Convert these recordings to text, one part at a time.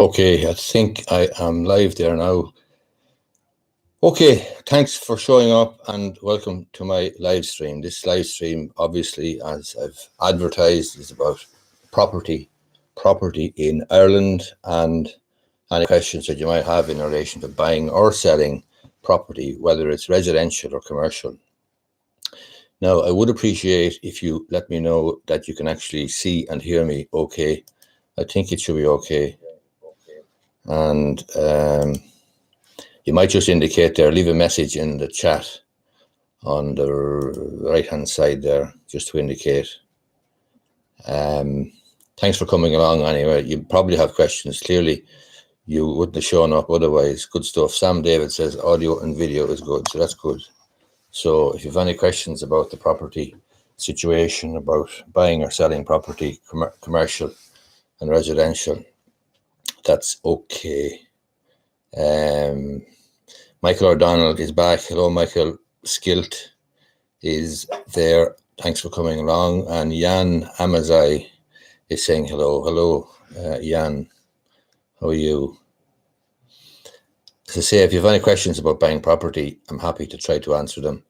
Okay, I think I am live there now. Okay, thanks for showing up and welcome to my live stream. This live stream, obviously, as I've advertised, is about property in Ireland and any questions that you might have in relation to buying or selling property, whether it's residential or commercial. Now, I would appreciate if you let me know that you can actually see and hear me okay. I think it should be okay. And you might just indicate there, leave a message in the chat on the right-hand side there, just to indicate. Thanks for coming along anyway. You probably have questions. Clearly, you wouldn't have shown up otherwise. Good stuff. Sam David says audio and video is good, so that's good. So if you have any questions about the property situation, about buying or selling property, commercial and residential, that's okay. Michael O'Donnell is back. Hello, Michael. Skilt is there. Thanks for coming along. And Jan Amazai is saying hello. Hello, Jan. How are you? As I say, if you have any questions about buying property, I'm happy to try to answer them.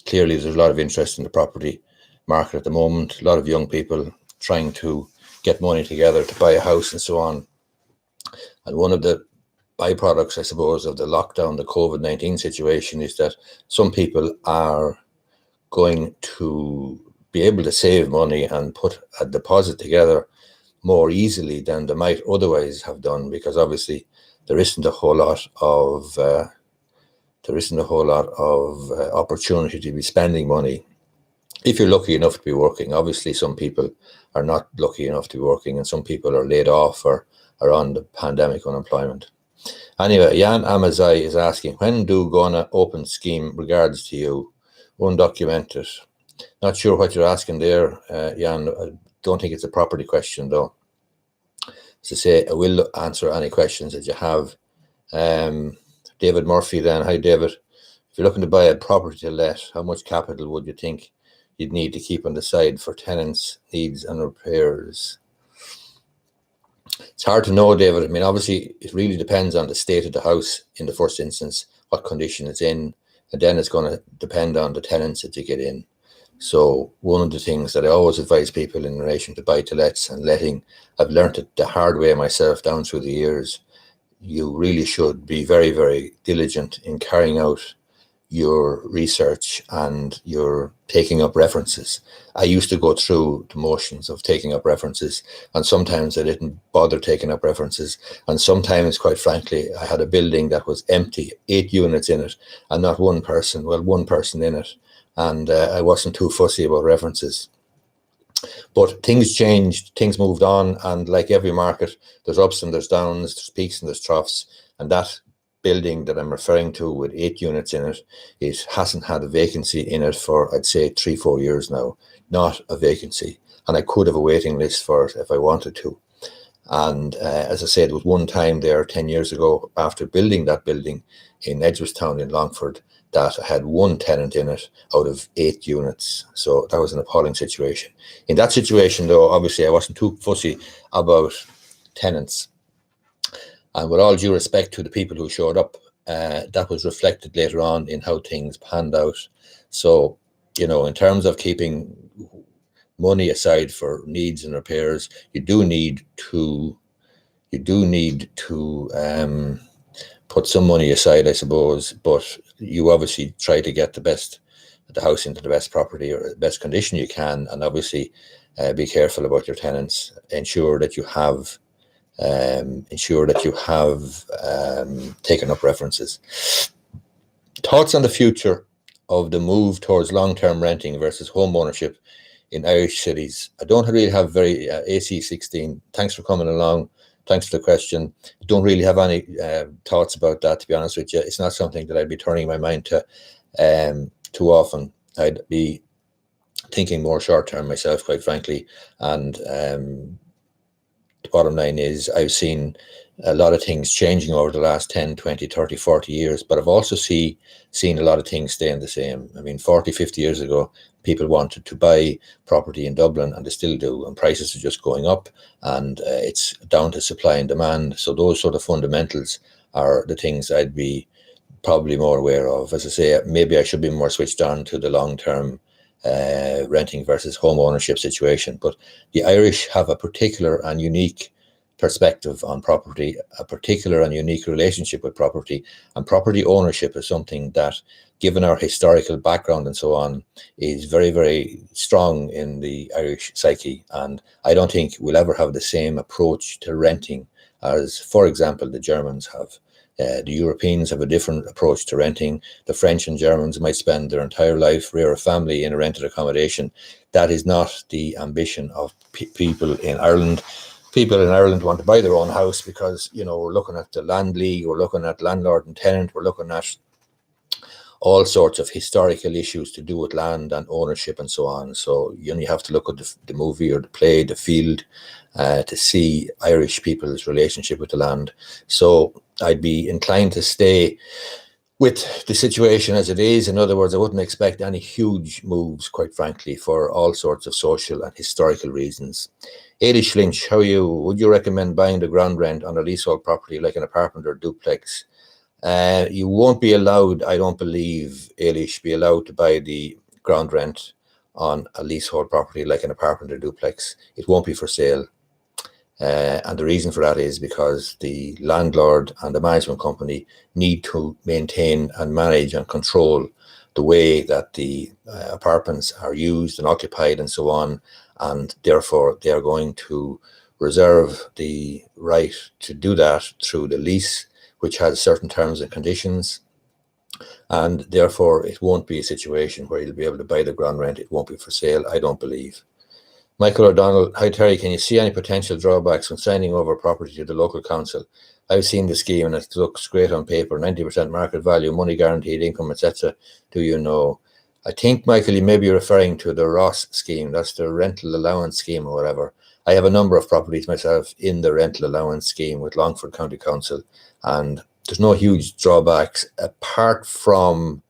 Clearly, there's a lot of interest in the property market at the moment. A lot of young people trying to get money together to buy a house and so on. And one of the byproducts, I suppose, of the lockdown, the COVID-19 situation, is that some people are going to be able to save money and put a deposit together more easily than they might otherwise have done, because obviously there isn't a whole lot of opportunity to be spending money if you're lucky enough to be working. Obviously, some people are not lucky enough to be working, and some people are laid off or are on the pandemic unemployment. Anyway, Jan Amazai is asking, when do gonna open scheme regards to you? Undocumented. Not sure what you're asking there, Jan. I don't think it's a property question, though. As I say, I will answer any questions that you have. David Murphy then. Hi, David. If you're looking to buy a property to let, how much capital would you think you'd need to keep on the side for tenants' needs and repairs? It's hard to know, David. I mean, obviously, it really depends on the state of the house in the first instance, what condition it's in, and then it's going to depend on the tenants that you get in. So one of the things that I always advise people in relation to buy-to-lets and letting, I've learned it the hard way myself down through the years, you really should be very, very diligent in carrying out your research and your taking up references. I used to go through the motions of taking up references, and sometimes I didn't bother taking up references, and sometimes, quite frankly, I had a building that was empty, 8 units in it, and not one person in it, and I wasn't too fussy about references. But things changed, things moved on, and like every market, there's ups and there's downs, there's peaks and there's troughs, and that building that I'm referring to with 8 units in it, it hasn't had a vacancy in it for, I'd say, 3-4 years now. Not a vacancy, and I could have a waiting list for it if I wanted to. And as I said, there was one time there 10 years ago, after building that building in Edgeworthstown in Longford, that I had one tenant in it out of 8 units. So that was an appalling situation. In that situation, though, obviously I wasn't too fussy about tenants. And with all due respect to the people who showed up, that was reflected later on in how things panned out. So, you know, in terms of keeping money aside for needs and repairs, you do need to put some money aside, I suppose, but you obviously try to get the house into the best property or the best condition you can, and obviously be careful about your tenants. Ensure that you have taken up references. Thoughts on the future of the move towards long-term renting versus home ownership in Irish cities? I don't really have very AC16. Thanks for coming along. Thanks for the question. Don't really have any thoughts about that, to be honest with you. It's not something that I'd be turning my mind to too often. I'd be thinking more short-term myself, quite frankly. And the bottom line is, I've seen a lot of things changing over the last 10, 20, 30, 40 years, but I've also seen a lot of things staying the same. I mean, 40, 50 years ago, people wanted to buy property in Dublin, and they still do, and prices are just going up, and it's down to supply and demand. So those sort of fundamentals are the things I'd be probably more aware of. As I say, maybe I should be more switched on to the long-term renting versus home ownership situation. But the Irish have a particular and unique perspective on property, a particular and unique relationship with property, and property ownership is something that, given our historical background and so on, is very, very strong in the Irish psyche. And I don't think we'll ever have the same approach to renting as, for example, the Germans have. The Europeans have a different approach to renting. The French and Germans might spend their entire life rear a family in a rented accommodation. That is not the ambition of people in Ireland. People in Ireland want to buy their own house because, we're looking at the land league, we're looking at landlord and tenant, we're looking at all sorts of historical issues to do with land and ownership and so on. So you only have to look at the movie or the play, The Field, to see Irish people's relationship with the land. So I'd be inclined to stay with the situation as it is. In other words, I wouldn't expect any huge moves, quite frankly, for all sorts of social and historical reasons. Ailish Lynch, how are you? Would you recommend buying the ground rent on a leasehold property like an apartment or duplex? You won't be allowed, I don't believe, Ailish, be allowed to buy the ground rent on a leasehold property like an apartment or duplex. It won't be for sale. And the reason for that is because the landlord and the management company need to maintain and manage and control the way that the apartments are used and occupied and so on. And therefore, they are going to reserve the right to do that through the lease, which has certain terms and conditions. And therefore, it won't be a situation where you'll be able to buy the ground rent. It won't be for sale, I don't believe. Michael O'Donnell, hi Terry, can you see any potential drawbacks when signing over property to the local council? I've seen the scheme and it looks great on paper, 90% market value, money guaranteed income, etc. Do you know? I think, Michael, you may be referring to the Ross scheme. That's the rental allowance scheme or whatever. I have a number of properties myself in the rental allowance scheme with Longford County Council, and there's no huge drawbacks apart from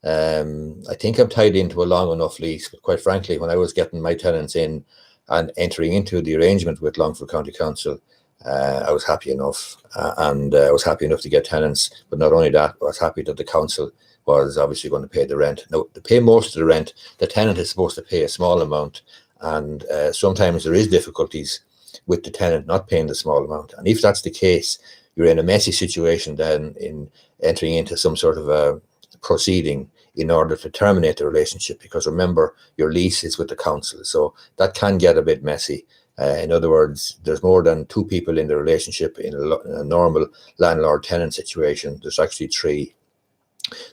I think I'm tied into a long enough lease, but quite frankly, when I was getting my tenants in and entering into the arrangement with Longford County Council, I was happy enough, and I was happy enough to get tenants. But not only that, I was happy that the council was obviously going to pay the rent. Now, to pay most of the rent, the tenant is supposed to pay a small amount, and sometimes there is difficulties with the tenant not paying the small amount. And if that's the case, you're in a messy situation then in entering into some sort of a proceeding in order to terminate the relationship, because remember, your lease is with the council, so that can get a bit messy. In other words, there's more than two people in the relationship in a normal landlord-tenant situation. There's actually three.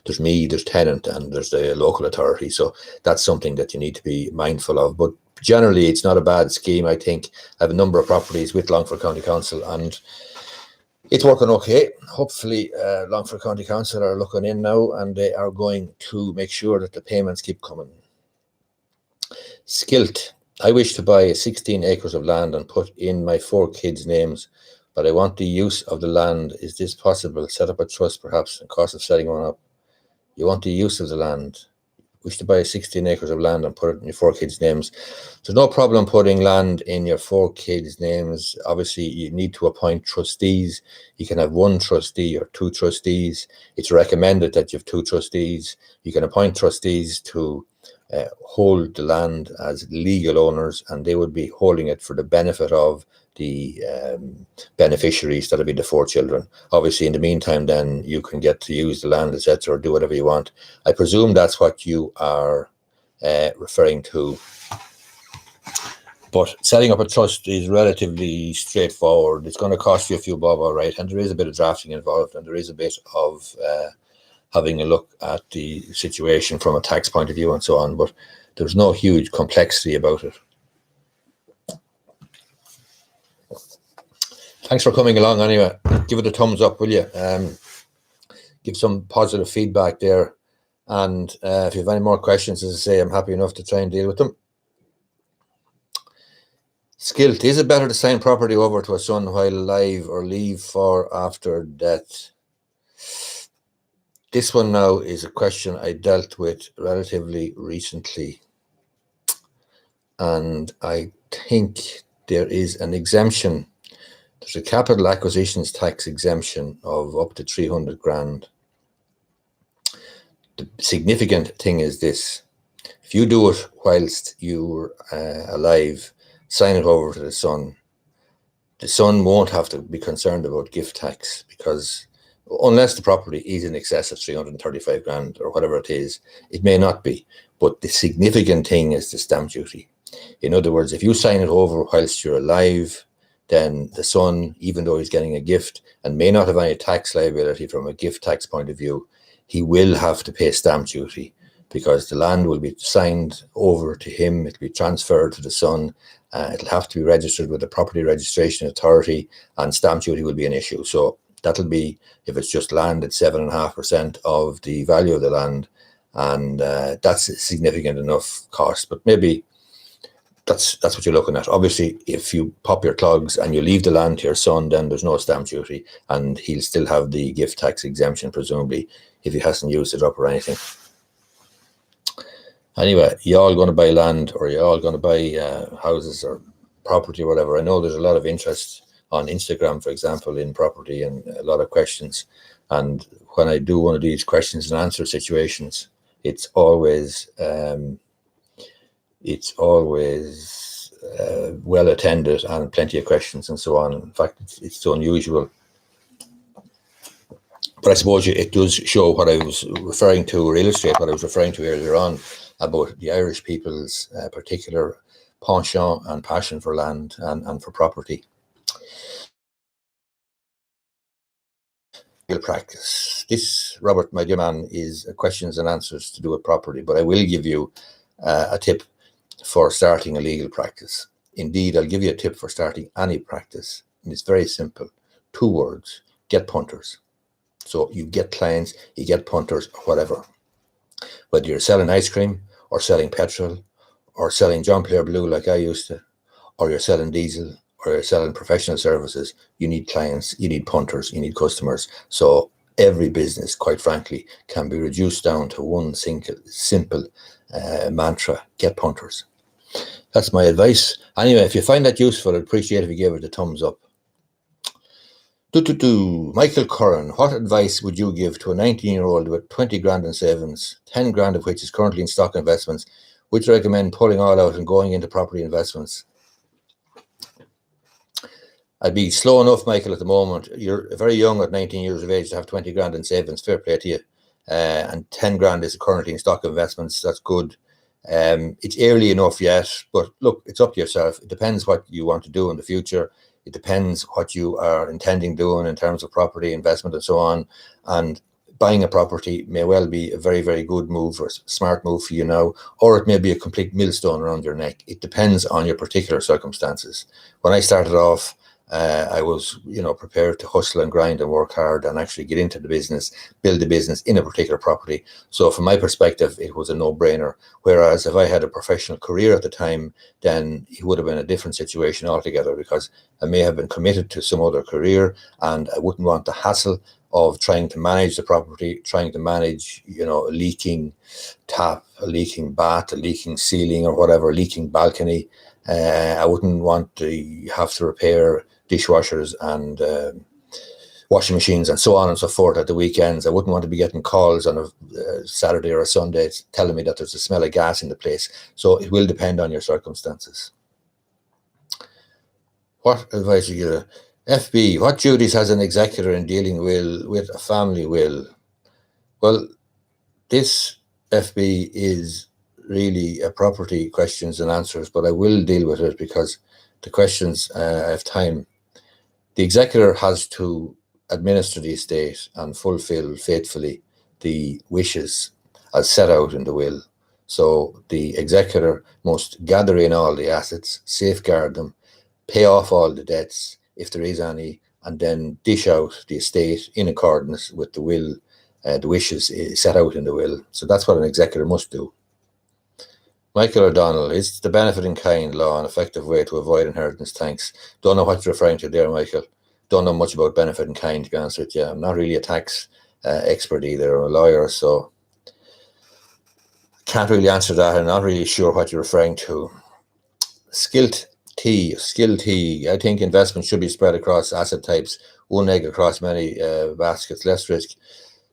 There's me, there's tenant, and there's the local authority. So that's something that you need to be mindful of. But generally, it's not a bad scheme. I think I have a number of properties with Longford County Council, and it's working okay. Hopefully, Longford County Council are looking in now, and they are going to make sure that the payments keep coming. Skilt, I wish to buy 16 acres of land and put in my 4 kids' names, but I want the use of the land. Is this possible? Set up a trust, perhaps, and cost of setting one up. You want the use of the land. Wish to buy 16 acres of land and put it in your 4 kids' names. There's no problem putting land in your 4 kids' names. Obviously, you need to appoint trustees. You can have 1 trustee or 2 trustees. It's recommended that you have 2 trustees. You can appoint trustees to hold the land as legal owners, and they would be holding it for the benefit of the beneficiaries. That'll be the 4 children. Obviously, in the meantime, then you can get to use the land, etc., or do whatever you want. I presume that's what you are referring to. But setting up a trust is relatively straightforward. It's going to cost you a few bob, all right, and there is a bit of drafting involved, and there is a bit of having a look at the situation from a tax point of view and so on, but there's no huge complexity about it. Thanks for coming along anyway. Give it a thumbs up, will you? Give some positive feedback there. And if you have any more questions, as I say, I'm happy enough to try and deal with them. Skilt, is it better to sign property over to a son while alive or leave for after death? This one now is a question I dealt with relatively recently, and I think there is an exemption. There's a capital acquisitions tax exemption of up to 300 grand. The significant thing is this: if you do it whilst you're alive, sign it over to the son won't have to be concerned about gift tax, because unless the property is in excess of 335 grand or whatever it is, it may not be. But the significant thing is the stamp duty. In other words, if you sign it over whilst you're alive, then the son, even though he's getting a gift and may not have any tax liability from a gift tax point of view, he will have to pay stamp duty, because the land will be signed over to him, it'll be transferred to the son, it'll have to be registered with the property registration authority, and stamp duty will be an issue. So that'll be, if it's just land, it's 7.5% of the value of the land, and that's a significant enough cost. But maybe that's what you're looking at. Obviously, if you pop your clogs and you leave the land to your son, then there's no stamp duty, and he'll still have the gift tax exemption, presumably, if he hasn't used it up or anything. Anyway, you all going to buy land, or you all going to buy houses or property or whatever? I know there's a lot of interest on Instagram, for example, in property, and a lot of questions. And when I do one of these questions and answer situations, it's always well attended and plenty of questions and so on. In fact, it's so unusual. But I suppose it does show what I was referring to, or illustrate what I was referring to earlier on, about the Irish people's particular penchant and passion for land and for property. Practice. This, Robert, my dear man, is questions and answers to do with property, but I will give you a tip for starting a legal practice. Indeed, I'll give you a tip for starting any practice, and it's very simple. 2 words: get punters. So you get clients, you get punters, or whatever. Whether you're selling ice cream, or selling petrol, or selling John Player Blue like I used to, or you're selling diesel, or you're selling professional services, you need clients, you need punters, you need customers. So every business, quite frankly, can be reduced down to one simple mantra: get punters. That's my advice. Anyway, if you find that useful, I'd appreciate if you gave it a thumbs up. Michael Curran, what advice would you give to a 19-year-old with 20 grand in savings, 10 grand of which is currently in stock investments? Would you recommend pulling all out and going into property investments? I'd be slow enough, Michael, at the moment. You're very young at 19 years of age to have 20 grand in savings. Fair play to you. And 10 grand is currently in stock investments. That's good. It's early enough yet, but look, it's up to yourself. It depends what you want to do in the future. It depends what you are intending doing in terms of property investment and so on. And buying a property may well be a very, very good move or smart move for you now, or it may be a complete millstone around your neck. It depends on your particular circumstances. When I started off, I was, prepared to hustle and grind and work hard and actually get into the business, build a business in a particular property. So from my perspective, it was a no-brainer. Whereas if I had a professional career at the time, then it would have been a different situation altogether, because I may have been committed to some other career and I wouldn't want the hassle of trying to manage the property, trying to manage, a leaking tap, a leaking bath, a leaking ceiling or whatever, leaking balcony. I wouldn't want to have to repair dishwashers and washing machines and so on and so forth at the weekends. I wouldn't want to be getting calls on a Saturday or a Sunday telling me that there's a smell of gas in the place. So it will depend on your circumstances. What advice you give? FB, what duties has an executor in dealing with a family will? Well, this FB is really a property questions and answers, but I will deal with it because the questions, I have time. The executor has to administer the estate and fulfill faithfully the wishes as set out in the will. So the executor must gather in all the assets, safeguard them, pay off all the debts if there is any, and then dish out the estate in accordance with the will, the wishes set out in the will. So that's what an executor must do. Michael O'Donnell, is the benefit in kind law an effective way to avoid inheritance tax? Don't know what you're referring to there, Michael. Don't know much about benefit in kind, to be honest with you. I'm not really a tax expert either, or a lawyer, so can't really answer that. I'm not really sure what you're referring to. Skilled T. I think investment should be spread across asset types, one egg across many baskets, less risk.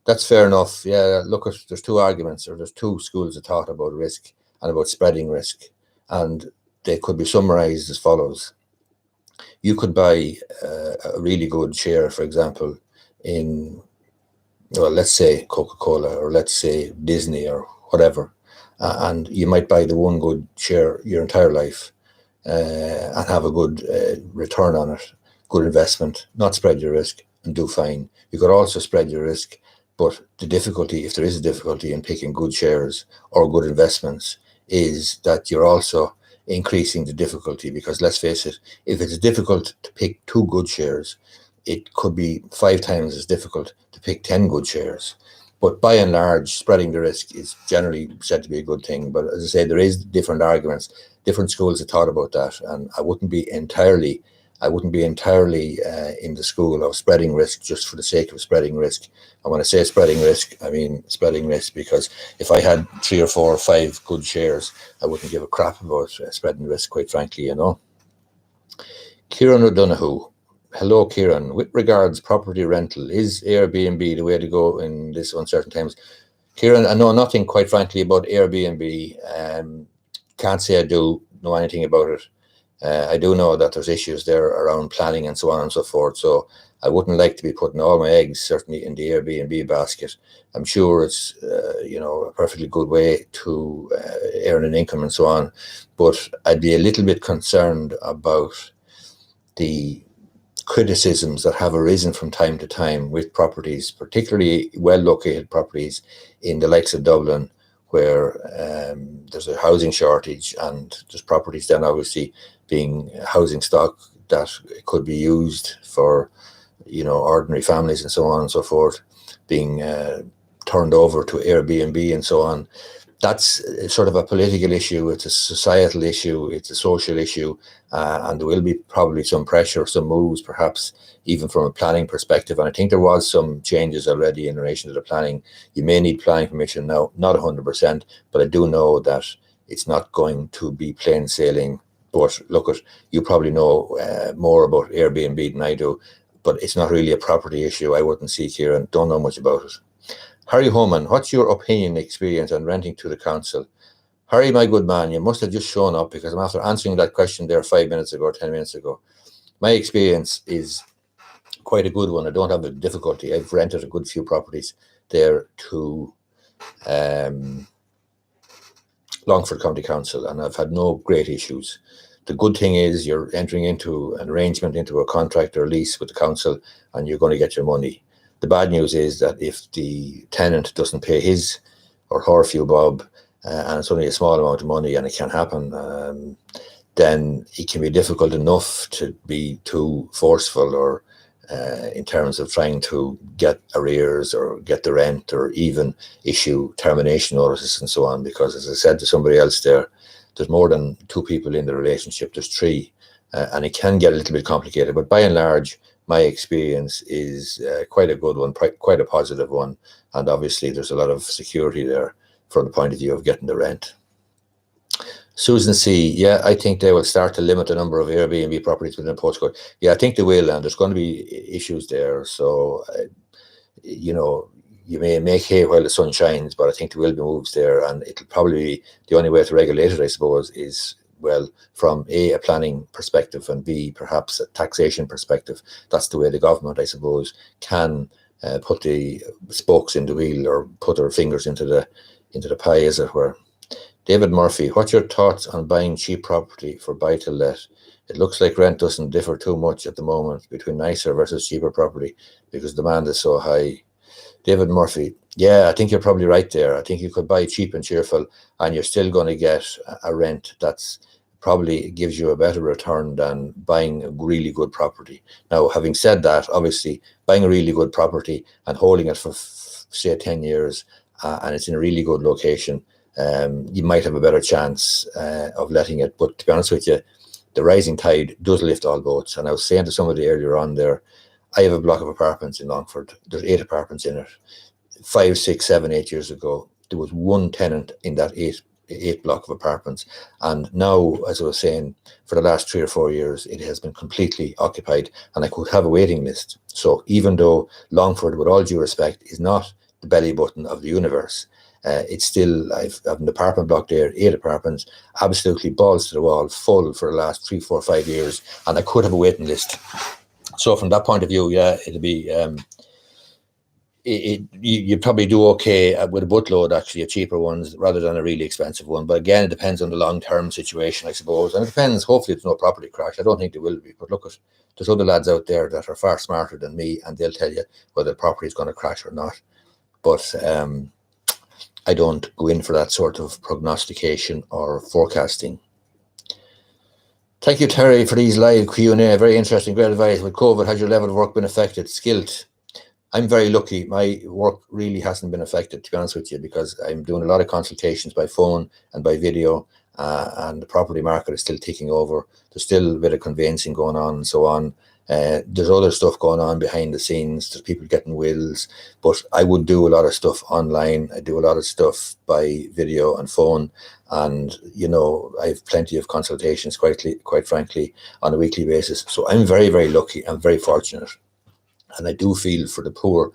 That's fair enough. Yeah, look, there's two arguments, or there's two schools of thought about risk and about spreading risk, and they could be summarized as follows. You could buy a really good share, for example, in, well, let's say Coca-Cola, or let's say Disney, or whatever, and you might buy the one good share your entire life and have a good return on it, good investment, not spread your risk, and do fine. You could also spread your risk, but the difficulty, if there is a difficulty in picking good shares or good investments, is that you're also increasing the difficulty, because let's face it, if it's difficult to pick 2 good shares, it could be 5 times as difficult to pick 10 good shares. But by and large, spreading the risk is generally said to be a good thing. But as I say, there is different arguments, different schools have thought about that, and I wouldn't be entirely in the school of spreading risk just for the sake of spreading risk. And when I say spreading risk, I mean spreading risk, because if I had 3 or 4 or 5 good shares, I wouldn't give a crap about spreading risk, quite frankly, you know. Kieran O'Donoghue. Hello, Kieran. With regards property rental, is Airbnb the way to go in this uncertain times? Kieran, I know nothing, quite frankly, about Airbnb. Can't say I do know anything about it. I do know that there's issues there around planning and so on and so forth. So I wouldn't like to be putting all my eggs certainly in the Airbnb basket. I'm sure it's a perfectly good way to earn an income and so on, but I'd be a little bit concerned about the criticisms that have arisen from time to time with properties, particularly well-located properties in the likes of Dublin, where there's a housing shortage, and there's properties then obviously being housing stock that could be used for, ordinary families and so on and so forth, being turned over to Airbnb and so on. That's sort of a political issue, it's a societal issue, it's a social issue, and there will be probably some pressure, some moves perhaps, even from a planning perspective. And I think there was some changes already in relation to the planning. You may need planning permission now, not 100%, but I do know that it's not going to be plain sailing. But look, you probably know more about Airbnb than I do, but it's not really a property issue, I wouldn't see, Kieran. Don't know much about it. Harry Homan, what's your opinion, experience on renting to the council? Harry, my good man, you must have just shown up, because I'm after answering that question there 5 minutes ago or 10 minutes ago. My experience is quite a good one. I don't have a difficulty. I've rented a good few properties there to Longford County Council, and I've had no great issues. The good thing is you're entering into an arrangement, into a contract or lease with the council, and you're going to get your money. The bad news is that if the tenant doesn't pay his or her few bob, and it's only a small amount of money, and it can happen, then it can be difficult enough to be too forceful, or in terms of trying to get arrears or get the rent, or even issue termination notices and so on. Because, as I said to somebody else there, there's more than 2 people in the relationship, there's 3, and it can get a little bit complicated. But by and large, my experience is quite a good one, quite a positive one, and obviously there's a lot of security there from the point of view of getting the rent. Susan C, yeah, I think they will start to limit the number of Airbnb properties within a postcode. Yeah, I think they will, and there's going to be issues there. So, you may make hay while the sun shines, but I think there will be moves there, and it'll probably be the only way to regulate it, I suppose, is, well, from a planning perspective, and B, perhaps a taxation perspective. That's the way the government, I suppose, can put the spokes in the wheel, or put their fingers into the pie, as it were. David Murphy, what's your thoughts on buying cheap property for buy-to-let? It looks like rent doesn't differ too much at the moment between nicer versus cheaper property, because demand is so high. David Murphy, yeah, I think you're probably right there. I think you could buy cheap and cheerful, and you're still going to get a rent that's probably gives you a better return than buying a really good property. Now, having said that, obviously, buying a really good property and holding it for, say, 10 years, and it's in a really good location, you might have a better chance of letting it. But to be honest with you, the rising tide does lift all boats. And I was saying to somebody earlier on there, I have a block of apartments in Longford. There's 8 apartments in it. 5, 6, 7, 8 years ago, there was one tenant in that eight block of apartments. And now, as I was saying, for the last 3 or 4 years, it has been completely occupied, and I could have a waiting list. So even though Longford, with all due respect, is not the belly button of the universe, it's still, I've an apartment block there, 8 apartments, absolutely balls to the wall, full for the last 3, 4, 5 years, and I could have a waiting list. So from that point of view, yeah, it'll be, you probably do okay with a buttload, actually, of cheaper ones rather than a really expensive one. But again, it depends on the long-term situation, I suppose. And it depends, hopefully there's no property crash. I don't think there will be. But look, there's other lads out there that are far smarter than me, and they'll tell you whether the property is going to crash or not. But I don't go in for that sort of prognostication or forecasting. Thank you, Terry, for these live Q&A. Very interesting, great advice. With COVID, has your level of work been affected? Skilled. I'm very lucky. My work really hasn't been affected, to be honest with you, because I'm doing a lot of consultations by phone and by video, and the property market is still ticking over. There's still a bit of conveyancing going on and so on. There's other stuff going on behind the scenes. There's people getting wills, but I would do a lot of stuff online. I do a lot of stuff by video and phone, and you know, I have plenty of consultations, quite frankly, on a weekly basis. So I'm very, very lucky. I'm very fortunate, and I do feel for the poor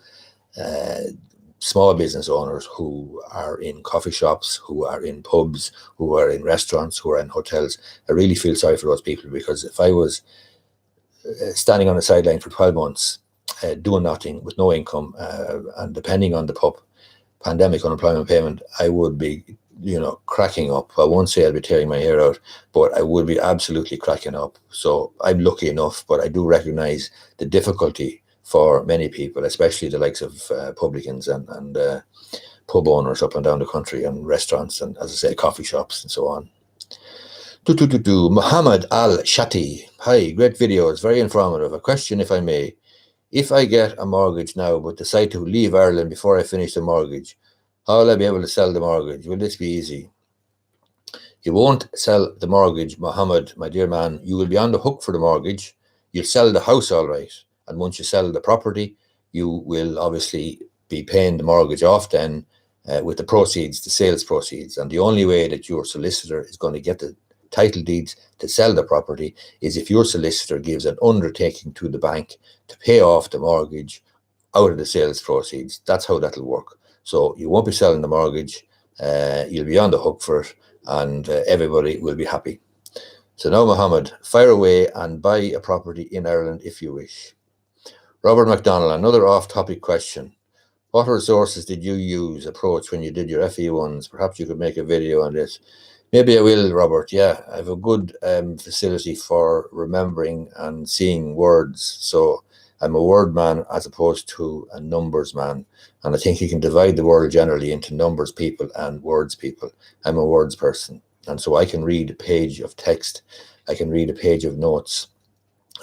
small business owners who are in coffee shops, who are in pubs, who are in restaurants, who are in hotels. I really feel sorry for those people, because if I was standing on the sideline for 12 months, doing nothing with no income, and depending on the pandemic unemployment payment, I would be, you know, cracking up. I won't say I'd be tearing my hair out, but I would be absolutely cracking up. So I'm lucky enough, but I do recognize the difficulty for many people, especially the likes of publicans and pub owners up and down the country, and restaurants, and, as I say, coffee shops and so on. Muhammad Al-Shati. Hi, great videos, very informative. A question, if I may. If I get a mortgage now but decide to leave Ireland before I finish the mortgage, how will I be able to sell the mortgage? Will this be easy? You won't sell the mortgage, Muhammad, my dear man. You will be on the hook for the mortgage. You'll sell the house all right. And once you sell the property, you will obviously be paying the mortgage off then with the proceeds, the sales proceeds. And the only way that your solicitor is going to get the title deeds to sell the property is if your solicitor gives an undertaking to the bank to pay off the mortgage out of the sales proceeds. That's how that'll work. So you won't be selling the mortgage, you'll be on the hook for it, and everybody will be happy. So now, Mohammed, fire away and buy a property in Ireland if you wish. Robert McDonnell, another off-topic question. What resources did you approach when you did your FE1s? Perhaps you could make a video on this. Maybe I will, Robert. Yeah, I have a good facility for remembering and seeing words. So I'm a word man as opposed to a numbers man. And I think you can divide the world generally into numbers people and words people. I'm a words person. And so I can read a page of text. I can read a page of notes.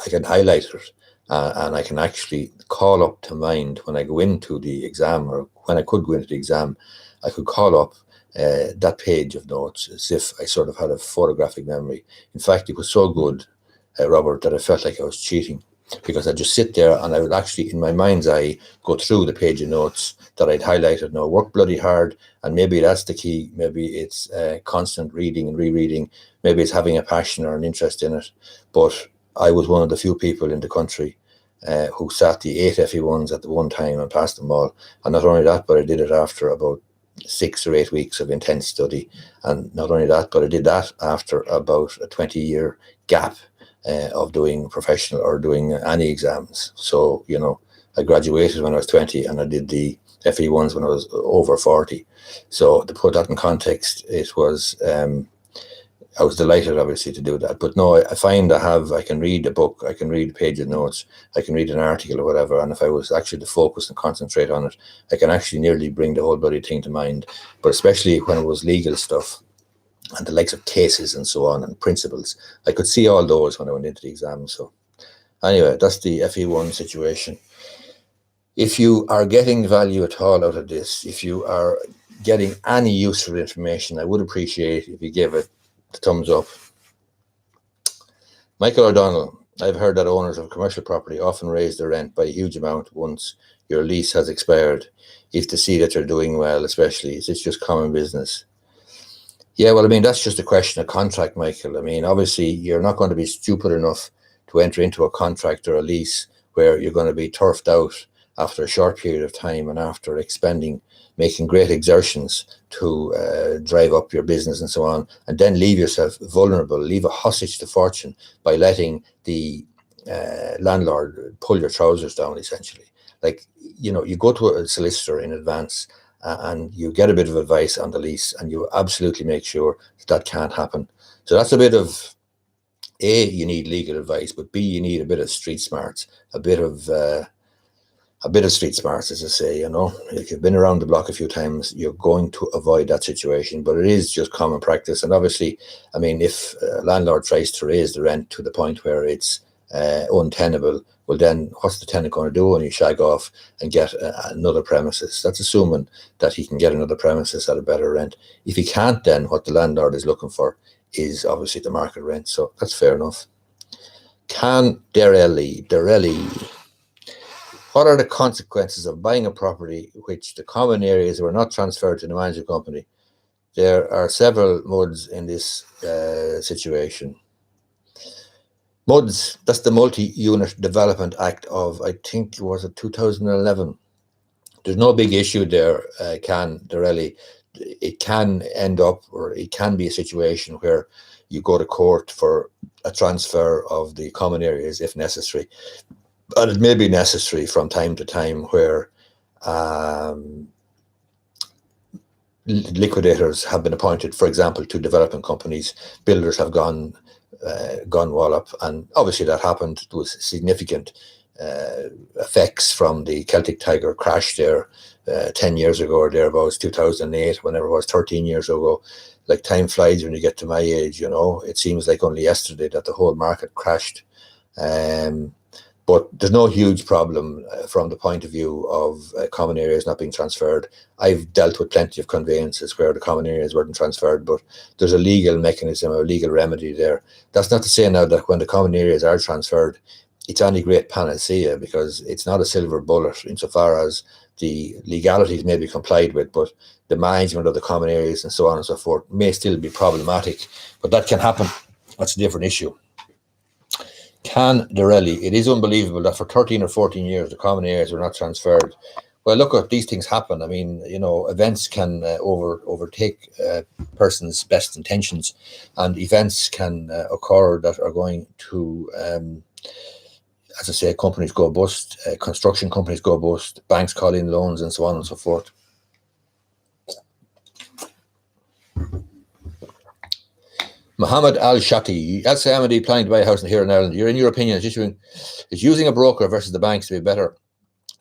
I can highlight it. And I can actually call up to mind when I go into the exam, or when I could go into the exam, I could call up that page of notes as if I sort of had a photographic memory. In fact, it was so good, Robert, that I felt like I was cheating, because I'd just sit there and I would actually, in my mind's eye, go through the page of notes that I'd highlighted. Now, work bloody hard, and maybe that's the key. Maybe it's constant reading and rereading. Maybe it's having a passion or an interest in it. But I was one of the few people in the country who sat the 8 FE1s at the one time and passed them all. And not only that, but I did it after about 6 or 8 weeks of intense study. And not only that, but I did that after about a 20-year gap of doing professional or doing any exams. So, you know, I graduated when I was 20 and I did the FE1s when I was over 40. So to put that in context, it was, I was delighted, obviously, to do that. But no, I find I can read a book, I can read a page of notes, I can read an article or whatever, and if I was actually to focus and concentrate on it, I can actually nearly bring the whole bloody thing to mind. But especially when it was legal stuff and the likes of cases and so on and principles, I could see all those when I went into the exam. So anyway, that's the FE1 situation. If you are getting value at all out of this, if you are getting any useful information, I would appreciate if you give it the thumbs up. Michael O'Donnell, I've heard that owners of commercial property often raise their rent by a huge amount once your lease has expired, if to see that they're doing well, especially. Is this just common business? Yeah, well, I mean, that's just a question of contract, Michael. I mean, obviously, you're not going to be stupid enough to enter into a contract or a lease where you're going to be turfed out after a short period of time and after making great exertions to drive up your business and so on, and then leave yourself vulnerable, leave a hostage to fortune by letting the landlord pull your trousers down, essentially. Like, you go to a solicitor in advance and you get a bit of advice on the lease, and you absolutely make sure that can't happen. So that's a bit of, A, you need legal advice, but B, you need a bit of street smarts, a bit of street smarts, as I say. If you've been around the block a few times, you're going to avoid that situation, but it is just common practice. And obviously, I mean, if a landlord tries to raise the rent to the point where it's untenable, well, then what's the tenant going to do when you shag off and get another premises? That's assuming that he can get another premises at a better rent. If he can't, then what the landlord is looking for is obviously the market rent. So that's fair enough. Can Derelli, what are the consequences of buying a property which the common areas were not transferred to the management company? There are several MUDs in this situation. MUDs, that's the Multi-Unit Development Act of, I think, was it 2011? There's no big issue there, Derelli. It can end up, or it can be a situation where you go to court for a transfer of the common areas if necessary. And it may be necessary from time to time where liquidators have been appointed, for example, to development companies. Builders have gone wallop, and obviously that happened. There was significant effects from the Celtic Tiger crash there 10 years ago or thereabouts, 2008, whenever it was, 13 years ago. Like, time flies when you get to my age, It seems like only yesterday that the whole market crashed. But there's no huge problem from the point of view of common areas not being transferred. I've dealt with plenty of conveyances where the common areas weren't transferred, but there's a legal mechanism, a legal remedy there. That's not to say now that when the common areas are transferred, it's any great panacea, because it's not a silver bullet insofar as the legalities may be complied with, but the management of the common areas and so on and so forth may still be problematic. But that can happen. That's a different issue. Can Derelli, it is unbelievable that for 13 or 14 years the common areas were not transferred. Well, look, at these things happen. I mean, events can overtake a person's best intentions, and events can occur that are going to, as I say, companies go bust, construction companies go bust, banks call in loans, and so on and so forth. Mohammed Al Shati, LC Amity planning to buy a house here in Ireland. In your opinion, is using a broker versus the banks to be better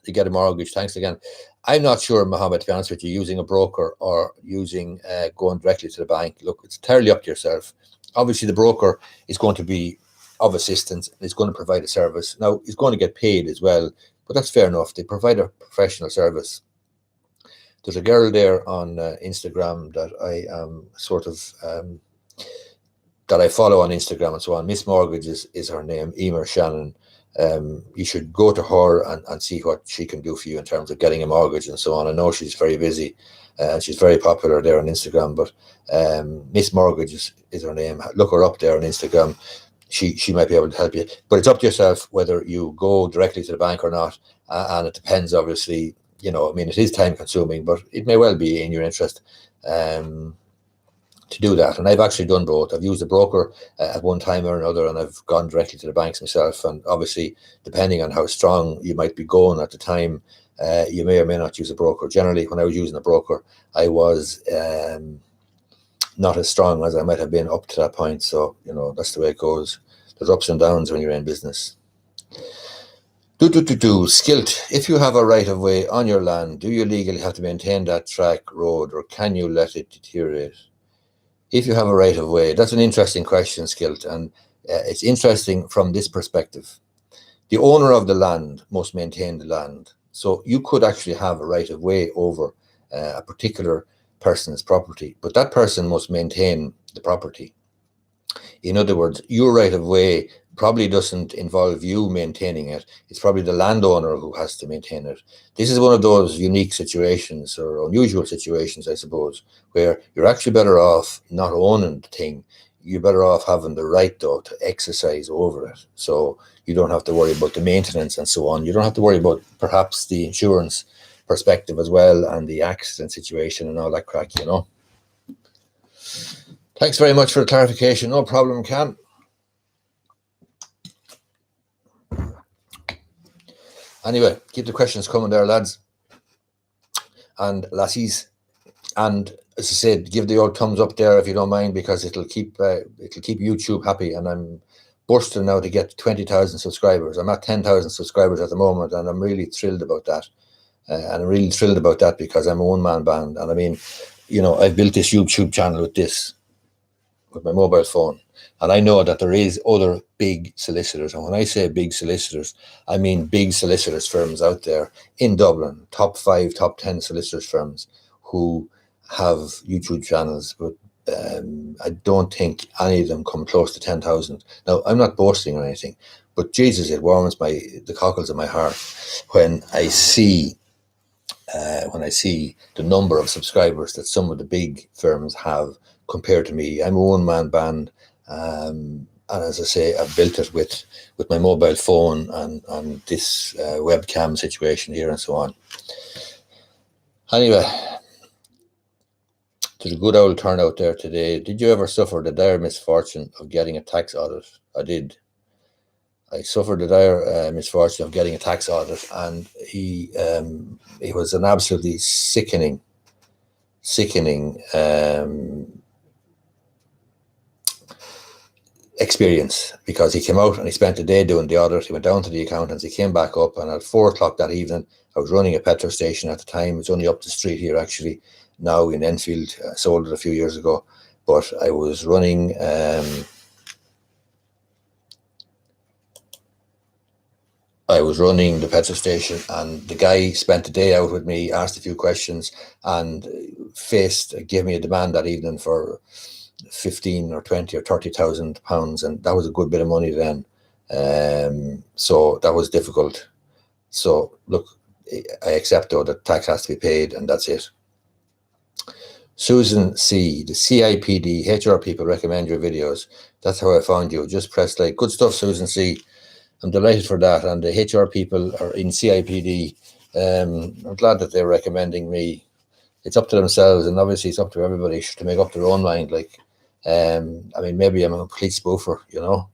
to get a mortgage? Thanks again. I'm not sure, Mohammed, to be honest with you, using a broker or using going directly to the bank. Look, it's entirely up to yourself. Obviously, the broker is going to be of assistance and is going to provide a service. Now, he's going to get paid as well, but that's fair enough. They provide a professional service. There's a girl there on Instagram that I am that I follow on Instagram and so on. Miss Mortgage is her name, Emer Shannon. You should go to her and see what she can do for you in terms of getting a mortgage and so on. I know she's very busy and she's very popular there on Instagram, but Miss Mortgage is her name. Look her up there on Instagram. She might be able to help you, but it's up to yourself whether you go directly to the bank or not. And it depends, obviously. I mean, it is time consuming, but it may well be in your interest to do that. And I've actually done both. I've used a broker at one time or another, and I've gone directly to the banks myself. And obviously, depending on how strong you might be going at the time, you may or may not use a broker. Generally, when I was using a broker, I was not as strong as I might have been up to that point. So, that's the way it goes. There's ups and downs when you're in business. Skilt. If you have a right of way on your land, do you legally have to maintain that track, road, or can you let it deteriorate? If you have a right of way, that's an interesting question, Skilt, and it's interesting from this perspective. The owner of the land must maintain the land. So you could actually have a right of way over a particular person's property, but that person must maintain the property. In other words, your right of way probably doesn't involve you maintaining it. It's probably the landowner who has to maintain it. This is one of those unique situations, or unusual situations, I suppose, where you're actually better off not owning the thing. You're better off having the right, though, to exercise over it. So you don't have to worry about the maintenance and so on. You don't have to worry about perhaps the insurance perspective as well, and the accident situation and all that crack, you know. Thanks very much for the clarification. No problem, Cam. Anyway, keep the questions coming there, lads and lassies. And as I said, give the old thumbs up there if you don't mind, because it'll keep YouTube happy. And I'm bursting now to get 20,000 subscribers. I'm at 10,000 subscribers at the moment, and I'm really thrilled about that. And I'm really thrilled about that because I'm a one-man band. And I mean, you know, I've built this YouTube channel with my mobile phone. And I know that there is other big solicitors. And when I say big solicitors, I mean big solicitors firms out there in Dublin, top 5, top 10 solicitors firms who have YouTube channels. But I don't think any of them come close to 10,000. Now, I'm not boasting or anything, but Jesus, it warms the cockles of my heart when I see the number of subscribers that some of the big firms have compared to me. I'm a one-man band, and as I say, I've built it with my mobile phone and this webcam situation here and so on. Anyway, there's a good old turnout there today. Did you ever suffer the dire misfortune of getting a tax audit? I did. I suffered the dire misfortune of getting a tax audit, and it was an absolutely sickening experience, because he came out and he spent the day doing the audit. He went down to the accountants, he came back up, and at 4 o'clock that evening, I was running a petrol station at the time. It's only up the street here, actually, now in Enfield. I sold it a few years ago, but I was running the petrol station, and the guy spent the day out with me, asked a few questions, and gave me a demand that evening for 15 or 20 or 30,000 pounds, and that was a good bit of money then. So that was difficult. So look, I accept, though, that tax has to be paid, and that's it. Susan C, the CIPD HR people recommend your videos. That's how I found you. Just press like. Good stuff, Susan C. I'm delighted for that. And the HR people are in CIPD. I'm glad that they're recommending me. It's up to themselves, and obviously it's up to everybody to make up their own mind. Like, I mean, maybe I'm a complete spoofer, you know,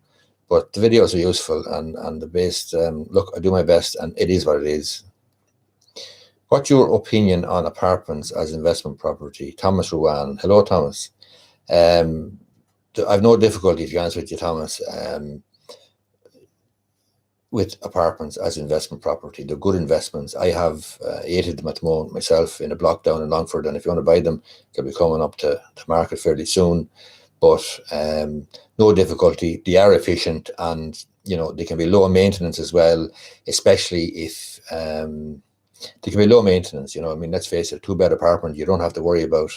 but the videos are useful, and the best. Look, I do my best, and it is what it is. What's your opinion on apartments as investment property? Thomas Ruan. Hello, Thomas. I've no difficulty, if you answer it, Thomas, with apartments as investment property. They're good investments. I have 8 of them at the moment myself in a block down in Longford, and if you want to buy them, they'll be coming up to market fairly soon. But no difficulty. They are efficient, and you know, they can be low maintenance as well, especially if they can be low maintenance. You know, I mean, let's face it, 2-bed apartment, you don't have to worry about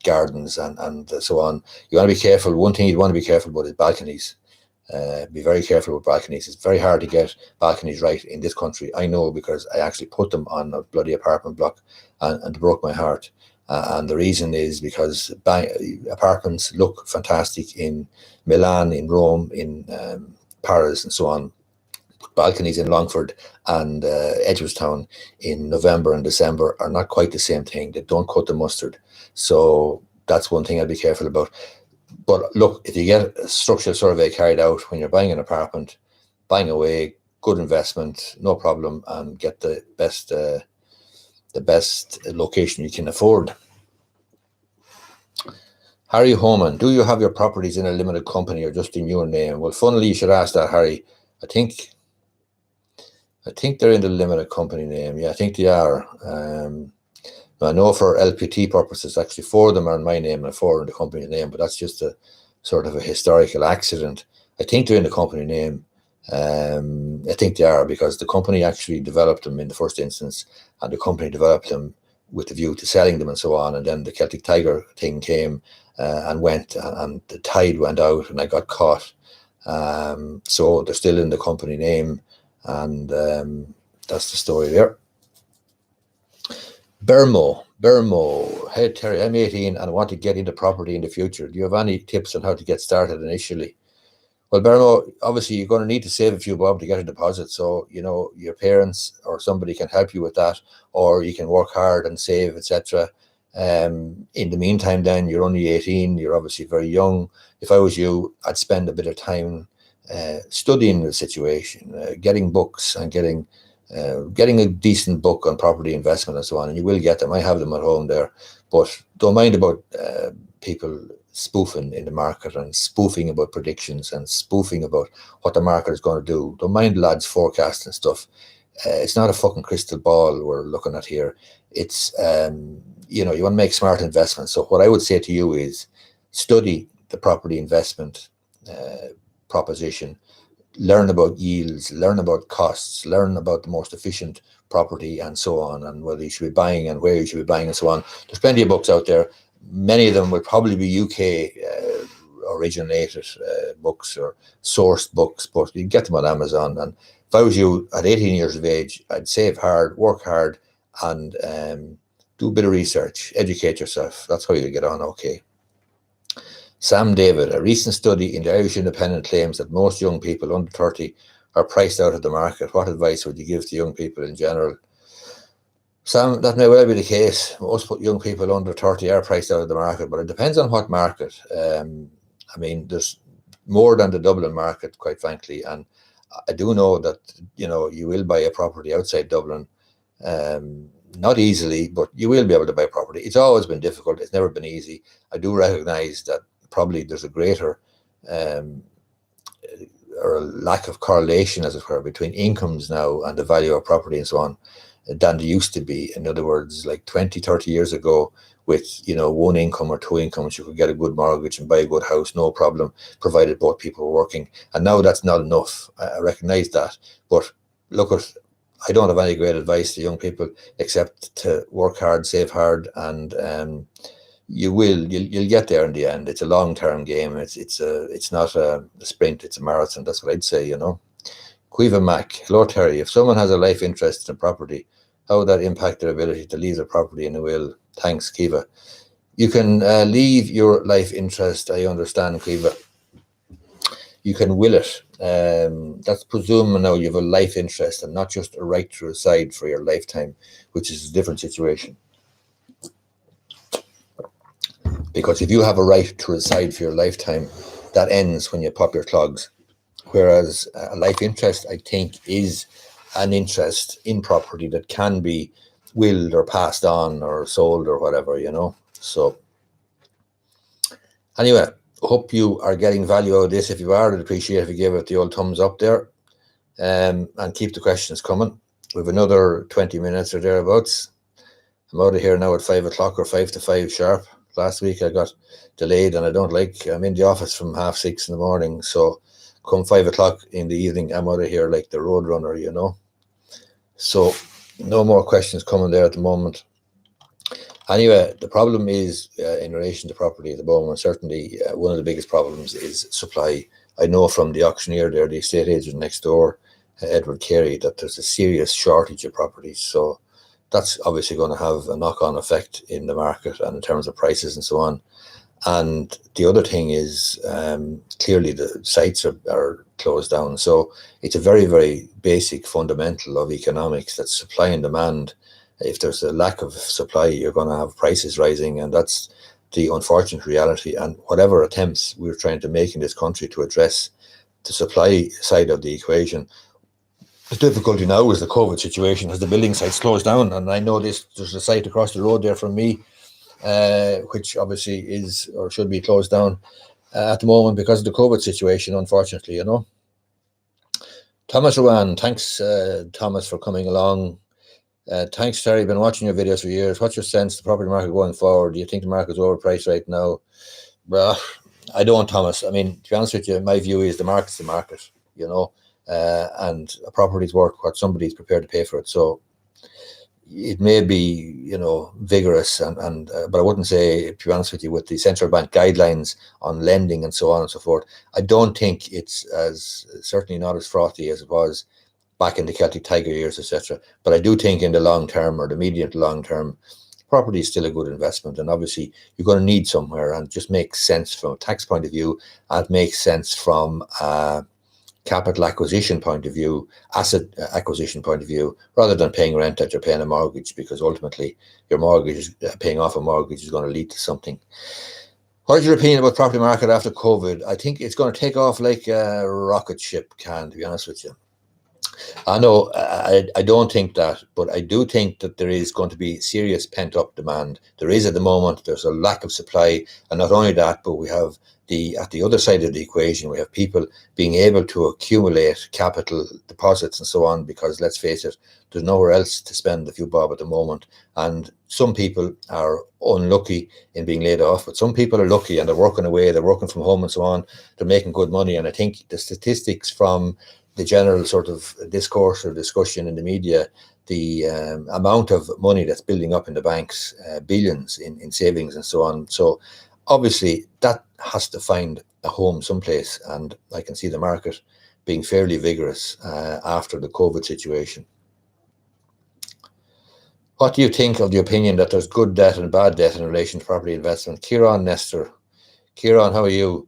gardens and so on. You want to be careful. One thing you want to be careful about is balconies. Be very careful with balconies. It's very hard to get balconies right in this country. I know, because I actually put them on a bloody apartment block, and it broke my heart. And the reason is because apartments look fantastic in Milan, in Rome, in Paris, and so on. Balconies in Longford and Edgeworthstown in November and December are not quite the same thing. They don't cut the mustard. So that's one thing I'd be careful about. But look, if you get a structural survey carried out when you're buying an apartment, buying away, good investment, no problem, and get the best location you can afford. Harry Homan, do you have your properties in a limited company or just in your name? Well, funnily, you should ask that, Harry. I think they're in the limited company name. Yeah, I think they are. I know for LPT purposes, actually 4 of them are in my name and 4 in the company name, but that's just a sort of a historical accident. I think they're in the company name. I think they are, because the company actually developed them in the first instance, and the company developed them with the view to selling them and so on. And then the Celtic Tiger thing came and went, and the tide went out, and I got caught. So they're still in the company name, and that's the story there. Bermo. Hey Terry, I'm 18 and I want to get into property in the future. Do you have any tips on how to get started initially? Well, Bermo, obviously you're going to need to save a few bob to get a deposit. So, you know, your parents or somebody can help you with that, or you can work hard and save, etc. In the meantime, then you're only 18. You're obviously very young. If I was you, I'd spend a bit of time studying the situation, getting books and getting a decent book on property investment and so on, and you will get them. I have them at home there, but don't mind about people spoofing in the market and spoofing about predictions and spoofing about what the market is going to do. Don't mind lads forecast and stuff. It's not a fucking crystal ball we're looking at here. It's you know, you want to make smart investments. So what I would say to you is study the property investment proposition. Learn about yields, learn about costs, learn about the most efficient property and so on, and whether you should be buying and where you should be buying and so on. There's plenty of books out there. Many of them will probably be UK originated books or sourced books, but you can get them on Amazon. And if I was you at 18 years of age, I'd save hard, work hard, and do a bit of research, educate yourself. That's how you get on okay. Sam David, a recent study in the Irish Independent claims that most young people under 30 are priced out of the market. What advice would you give to young people in general? Sam, that may well be the case. Most young people under 30 are priced out of the market, but it depends on what market. I mean, there's more than the Dublin market, quite frankly, and I do know that, you know, you will buy a property outside Dublin, not easily, but you will be able to buy property. It's always been difficult. It's never been easy. I do recognise that probably there's a greater or a lack of correlation, as it were, between incomes now and the value of property and so on than there used to be. In other words, like 20, 30 years ago, with, you know, one income or two incomes, you could get a good mortgage and buy a good house, no problem, provided both people were working. And now that's not enough. I recognise that. But look, I don't have any great advice to young people except to work hard, save hard, and you'll get there in the end. It's a long-term game. It's not a sprint, it's a marathon. That's what I'd say, you know. Quiva Mac, hello Terry. If someone has a life interest in property, how would that impact their ability to leave their property in a will? Thanks, Kiva. You can leave your life interest, I understand, Kiva. You can will it. That's presuming now you have a life interest and not just a right to reside for your lifetime, which is a different situation. Because if you have a right to reside for your lifetime, that ends when you pop your clogs. Whereas a life interest, I think, is an interest in property that can be willed or passed on or sold or whatever, you know. So anyway, hope you are getting value out of this. If you are, I'd appreciate if you gave it the old thumbs up there, and keep the questions coming. We have another 20 minutes or thereabouts. I'm out of here now at 5 o'clock or 5 to 5 sharp. Last week I got delayed, and I'm in the office from 6:30 in the morning. So come 5 o'clock in the evening, I'm out of here like the road runner, you know. So no more questions coming there at the moment. Anyway, the problem is in relation to property at the moment, certainly one of the biggest problems is supply. I know from the auctioneer there, the estate agent next door, Edward Carey, that there's a serious shortage of properties. So that's obviously going to have a knock-on effect in the market and in terms of prices and so on. And the other thing is clearly the sites are closed down. So it's a very, very basic fundamental of economics, that supply and demand. If there's a lack of supply, you're going to have prices rising, and that's the unfortunate reality. And whatever attempts we're trying to make in this country to address the supply side of the equation, the difficulty now is the COVID situation, as the building sites closed down. And I know there's a site across the road there from me, which obviously is or should be closed down at the moment because of the COVID situation, unfortunately, you know. Thomas Rowan, thanks, Thomas, for coming along. Thanks, Terry. Been watching your videos for years. What's your sense of the property market going forward? Do you think the market's overpriced right now? Well, I don't, Thomas. I mean, to be honest with you, my view is the market's the market, you know. and a property is worth what somebody's prepared to pay for it. So it may be, vigorous, but I wouldn't say, to be honest with you, with the central bank guidelines on lending and so on and so forth, I don't think it's certainly not as frothy as it was back in the Celtic Tiger years, etc. But I do think in the long term, or the medium to long term, property is still a good investment. And obviously you're going to need somewhere, and it just makes sense from a tax point of view, and it makes sense from capital acquisition point of view, asset acquisition point of view, rather than paying rent that you're paying a mortgage, because ultimately your mortgage, paying off a mortgage, is going to lead to something. What is your opinion about property market after COVID? I think it's going to take off like a rocket ship can, to be honest with you. I know I don't think that, but I do think that there is going to be serious pent-up demand. There is at the moment. There's a lack of supply, and not only that, but we have at the other side of the equation, we have people being able to accumulate capital deposits and so on, because let's face it, there's nowhere else to spend a few bob at the moment. And some people are unlucky in being laid off, but some people are lucky and they're working away, they're working from home and so on, they're making good money. And I think the statistics from the general sort of discourse or discussion in the media, the amount of money that's building up in the banks, billions in savings and so on. So obviously that has to find a home someplace, and I can see the market being fairly vigorous after the COVID situation. What do you think of the opinion that there's good debt and bad debt in relation to property investment? Kieran Nestor. Kieran, how are you?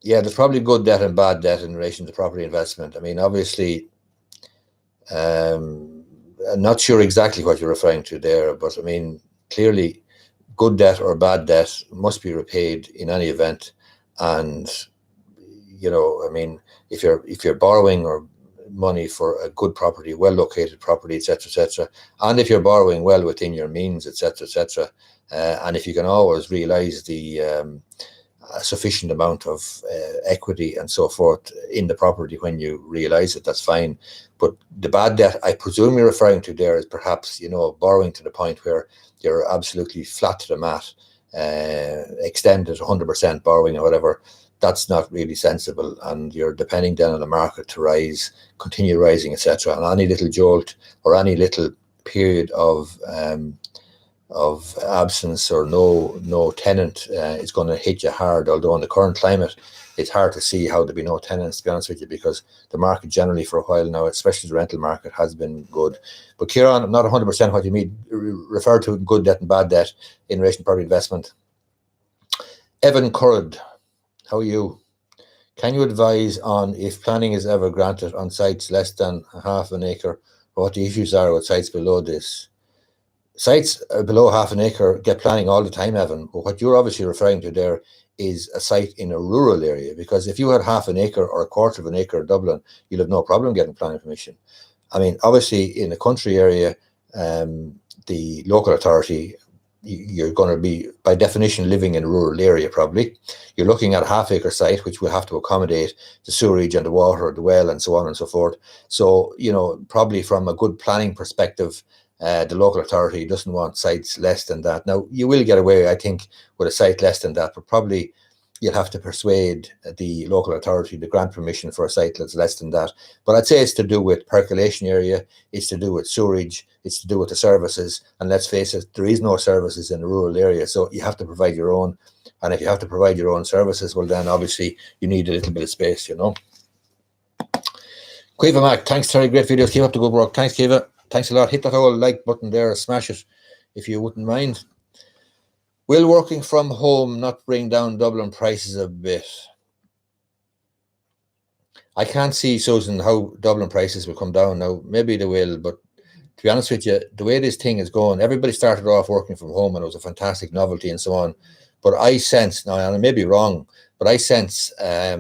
Yeah, there's probably good debt and bad debt in relation to property investment. I mean, obviously, I'm not sure exactly what you're referring to there, but I mean, clearly, good debt or bad debt must be repaid in any event. And, I mean, if you're borrowing or money for a good property, well-located property, etc., and if you're borrowing well within your means, etc., and if you can always realise the a sufficient amount of equity and so forth in the property when you realise it, that's fine. But the bad debt I presume you're referring to there is perhaps, borrowing to the point where you're absolutely flat to the mat, extended 100% borrowing or whatever. That's not really sensible, and you're depending then on the market to rise, continue rising, etc. And any little jolt or any little period of absence or no tenant is going to hit you hard. Although in the current climate, it's hard to see how there'd be no tenants, to be honest with you, because the market generally for a while now, especially the rental market, has been good. But Kieran, I'm not 100% what you mean refer to good debt and bad debt in relation to property investment. Evan Currad, how are you? Can you advise on if planning is ever granted on sites less than half an acre, or what the issues are with sites below this? Sites below half an acre get planning all the time, Evan, but what you're obviously referring to there is a site in a rural area, because if you had half an acre or a quarter of an acre in Dublin, you'll have no problem getting planning permission. I mean, obviously in a country area, the local authority, you're going to be, by definition, living in a rural area probably. You're looking at a half acre site, which will have to accommodate the sewerage and the water, the well, and so on and so forth. So, probably from a good planning perspective, the local authority doesn't want sites less than that. Now, you will get away, I think, with a site less than that, but probably you'll have to persuade the local authority to grant permission for a site that's less than that. But I'd say it's to do with percolation area, it's to do with sewerage, it's to do with the services. And let's face it, there is no services in a rural area, so you have to provide your own. And if you have to provide your own services, well, then obviously you need a little bit of space, Quiva Mac, thanks, Terry. Great videos. Keep up the good work. Thanks, Kiva. Thanks a lot. Hit that whole like button there, smash it if you wouldn't mind. Will working from home not bring down Dublin prices a bit? I can't see, Susan, how Dublin prices will come down now. Maybe they will, but to be honest with you, the way this thing is going, everybody started off working from home and it was a fantastic novelty and so on. But I sense, now, and I may be wrong, but I sense a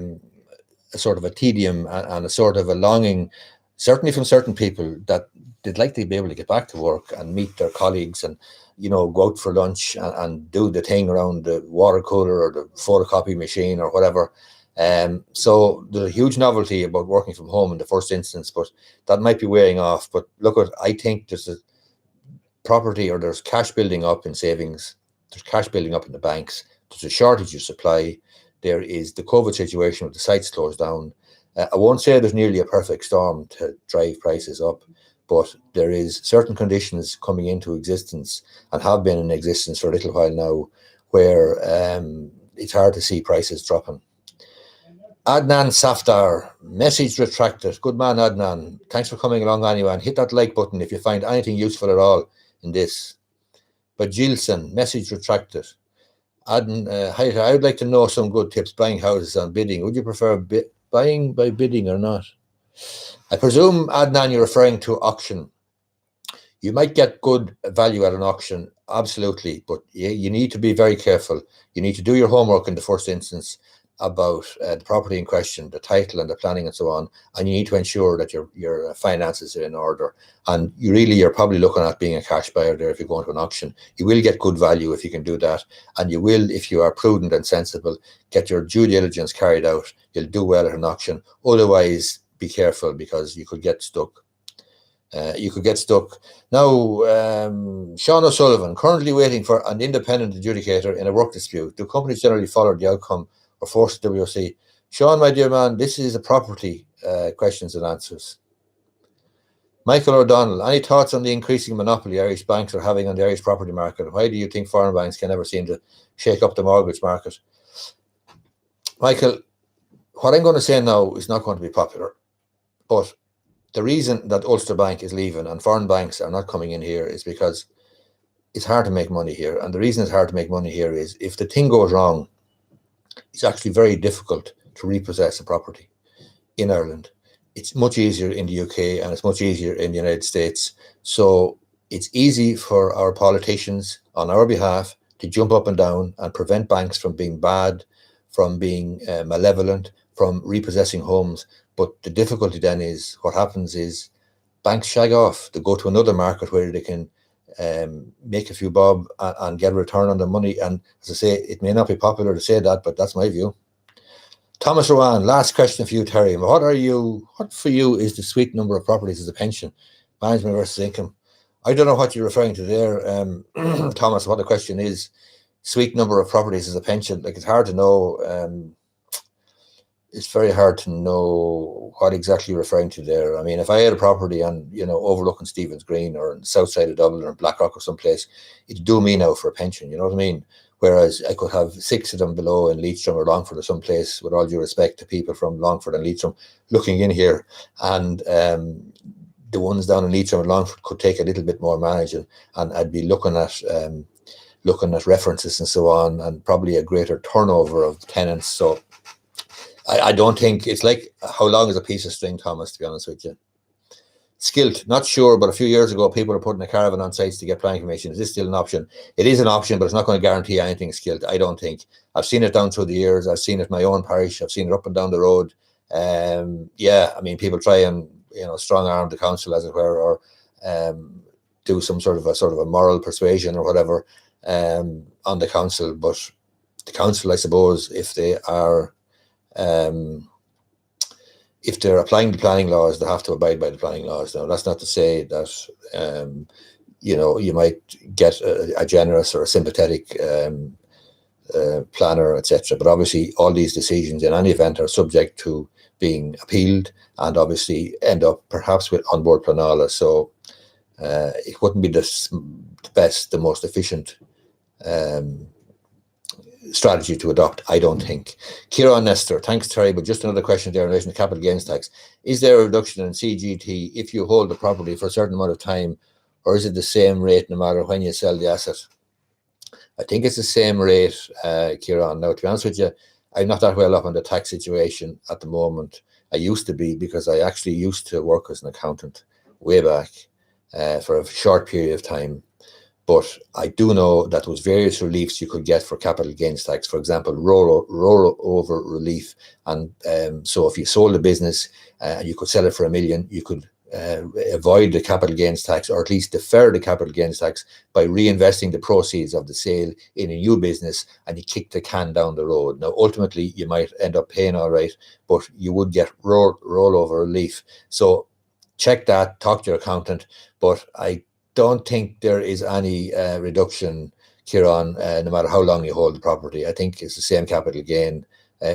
sort of a tedium and a sort of a longing, certainly from certain people, that they'd like to be able to get back to work and meet their colleagues and, go out for lunch and do the thing around the water cooler or the photocopy machine or whatever. So there's a huge novelty about working from home in the first instance, but that might be wearing off. But look, I think there's a property, or there's cash building up in savings, there's cash building up in the banks, there's a shortage of supply, there is the COVID situation with the sites closed down. I won't say there's nearly a perfect storm to drive prices up, but there is certain conditions coming into existence and have been in existence for a little while now where it's hard to see prices dropping. Adnan Safdar, message retracted. Good man, Adnan. Thanks for coming along anyway. And hit that like button if you find anything useful at all in this. But Gilson, message retracted. Adnan, hi, I would like to know some good tips buying houses on bidding. Would you prefer buying by bidding or not? I presume, Adnan, you're referring to auction. You might get good value at an auction, absolutely, but you need to be very careful. You need to do your homework in the first instance about the property in question, the title and the planning and so on, and you need to ensure that your finances are in order. And you're probably looking at being a cash buyer there if you go into an auction. You will get good value if you can do that, and you will, if you are prudent and sensible, get your due diligence carried out. You'll do well at an auction. Otherwise, be careful because you could get stuck. Now, Sean O'Sullivan, currently waiting for an independent adjudicator in a work dispute. Do companies generally follow the outcome or force the WOC? Sean, my dear man, this is a property questions and answers. Michael O'Donnell, any thoughts on the increasing monopoly Irish banks are having on the Irish property market? Why do you think foreign banks can never seem to shake up the mortgage market? Michael, what I'm going to say now is not going to be popular, but the reason that Ulster Bank is leaving and foreign banks are not coming in here is because it's hard to make money here. And the reason it's hard to make money here is if the thing goes wrong, it's actually very difficult to repossess a property in Ireland. It's much easier in the UK and it's much easier in the United States. So it's easy for our politicians on our behalf to jump up and down and prevent banks from being bad, from being malevolent, from repossessing homes. But the difficulty then is what happens is banks shag off. They go to another market where they can make a few bob and get a return on their money. And as I say, it may not be popular to say that, but that's my view. Thomas Rowan, last question for you, Terry. What for you is the sweet number of properties as a pension, management versus income? I don't know what you're referring to there, Thomas, what the question is. Sweet number of properties as a pension. Like, it's hard to know. It's very hard to know what exactly you're referring to there. I mean, if I had a property on, overlooking Stephen's Green or on the south side of Dublin or Blackrock or someplace, it'd do me now for a pension, you know what I mean? Whereas I could have 6 of them below in Leitrim or Longford or someplace, with all due respect to people from Longford and Leitrim looking in here, and the ones down in Leitrim and Longford could take a little bit more managing, and I'd be looking at references and so on, and probably a greater turnover of tenants. So I don't think it's like how long is a piece of string, Thomas, to be honest with you. Skilled, not sure, but a few years ago, people were putting a caravan on sites to get planning permission. Is this still an option? It is an option, but it's not going to guarantee anything skilled, I don't think. I've seen it down through the years. I've seen it in my own parish. I've seen it up and down the road. Yeah, I mean, people try and, strong arm the council, as it were, or do some sort of a moral persuasion or whatever on the council. But the council, I suppose, if they are if they're applying the planning laws, they have to abide by the planning laws. Now, that's not to say that, you might get a generous or a sympathetic planner, etc. But obviously, all these decisions in any event are subject to being appealed and obviously end up perhaps with onboard planala. So it wouldn't be the best, the most efficient strategy to adopt, I don't think. Kieran Nestor, thanks, Terry, but just another question there in relation to capital gains tax. Is there a reduction in CGT if you hold the property for a certain amount of time, or is it the same rate no matter when you sell the asset? I think it's the same rate, Kieran. Now, to be honest with you, I'm not that well up on the tax situation at the moment. I used to be, because I actually used to work as an accountant way back for a short period of time. But I do know that there was various reliefs you could get for capital gains tax. For example, rollover relief. And so if you sold a business and you could sell it for $1 million, you could avoid the capital gains tax, or at least defer the capital gains tax, by reinvesting the proceeds of the sale in a new business, and you kick the can down the road. Now, ultimately, you might end up paying all right, but you would get rollover relief. So check that, talk to your accountant, but I don't think there is any reduction, Kieran, no matter how long you hold the property. I think it's the same capital gain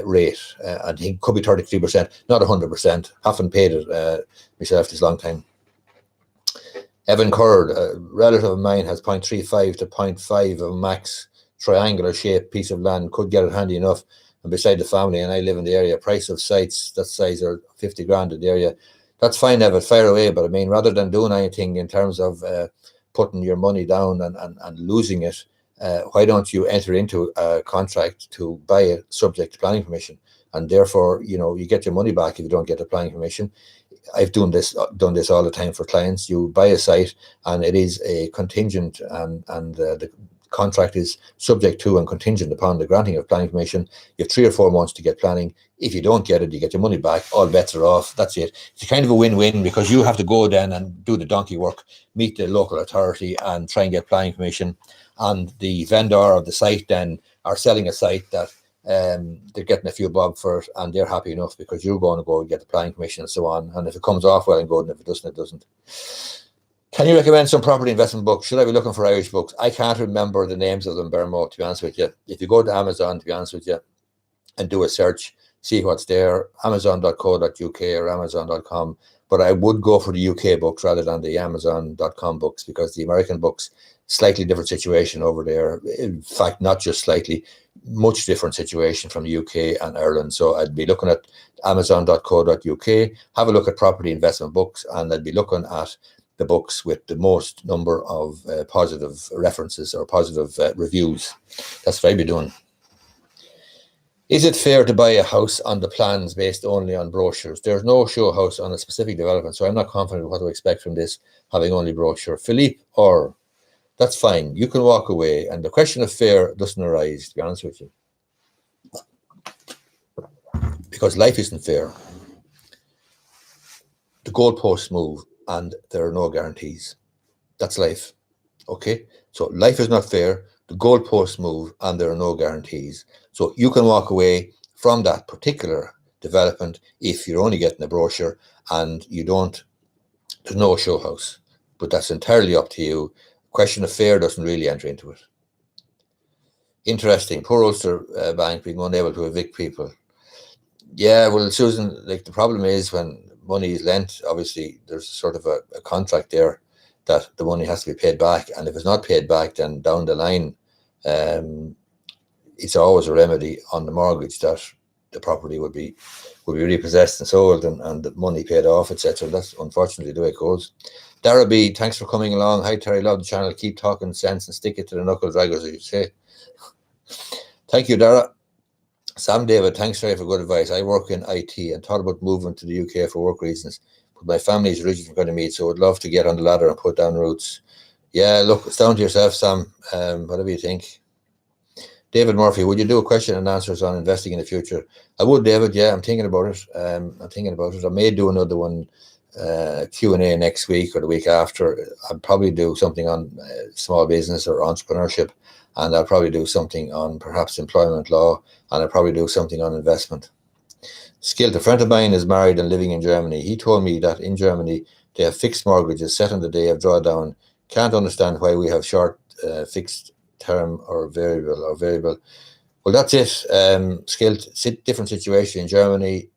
rate. And he could be 33%, not 100%. Haven't paid it myself this long time. Evan Curd, a relative of mine, has 0.35 to 0.5 of max triangular shaped piece of land, could get it handy enough and beside the family, and I live in the area. Price of sites that size are 50 grand in the area. That's fine, Evan, fire away, but I mean, rather than doing anything in terms of putting your money down and losing it, why don't you enter into a contract to buy it subject to planning permission, and therefore, you know, you get your money back if you don't get the planning permission. I've done this all the time for clients. You buy a site and it is a contingent, and the contract is subject to and contingent upon the granting of planning permission. You have 3 or 4 months to get planning. If you don't get it, you get your money back. All bets are off. That's it. It's kind of a win-win, because you have to go then and do the donkey work, meet the local authority and try and get planning permission. And the vendor of the site then are selling a site that they're getting a few bob for it, and they're happy enough because you're going to go and get the planning permission and so on. And if it comes off, well and good, and if it doesn't, it doesn't. Can you recommend some property investment books? Should I be looking for Irish books? I can't remember the names of them, Bermo, to be honest with you. If you go to Amazon, to be honest with you, and do a search, see what's there, amazon.co.uk or amazon.com. But I would go for the UK books rather than the amazon.com books, because the American books, slightly different situation over there. In fact, not just slightly, much different situation from the UK and Ireland. So I'd be looking at amazon.co.uk, have a look at property investment books, and I'd be looking at the books with the most number of positive references or positive reviews. That's what I'd be doing. Is it fair to buy a house on the plans based only on brochures? There's no show house on a specific development, so I'm not confident what to expect from this, having only brochure. Philippe, or that's fine. You can walk away, and the question of fair doesn't arise, to be honest with you, because life isn't fair. The goalposts move, and there are no guarantees. That's life. Okay, so life is not fair. The goalposts move, and there are no guarantees. So you can walk away from that particular development if you're only getting a brochure and you don't. There's no show house, but that's entirely up to you. Question of fair doesn't really enter into it. Interesting. Poor Ulster Bank being unable to evict people. Yeah, well, Susan, like, the problem is when money is lent, obviously there's sort of a contract there that the money has to be paid back, and if it's not paid back, then down the line, it's always a remedy on the mortgage that the property would be repossessed and sold, and the money paid off, etc. That's unfortunately the way it goes. Dara B, thanks for coming along. Hi Terry, love the channel. Keep talking sense and stick it to the knuckle draggers, as you say. Thank you, Dara. Sam David, thanks Terry for good advice. I work in IT and thought about moving to the UK for work reasons, but my family is originally from County Meath, so would love to get on the ladder and put down roots. Yeah, look, it's down to yourself, Sam. Whatever you think. David Murphy, would you do a question and answers on investing in the future? I would, David. Yeah, I'm thinking about it. I may do another one, Q&A next week or the week after. I'll probably do something on small business or entrepreneurship, and I'll probably do something on perhaps employment law, and I'll probably do something on investment. Skilled, a friend of mine is married and living in Germany. He told me that in Germany they have fixed mortgages set on the day of drawdown. Can't understand why we have short fixed term or variable. Well, that's it. Skilled, different situation in Germany.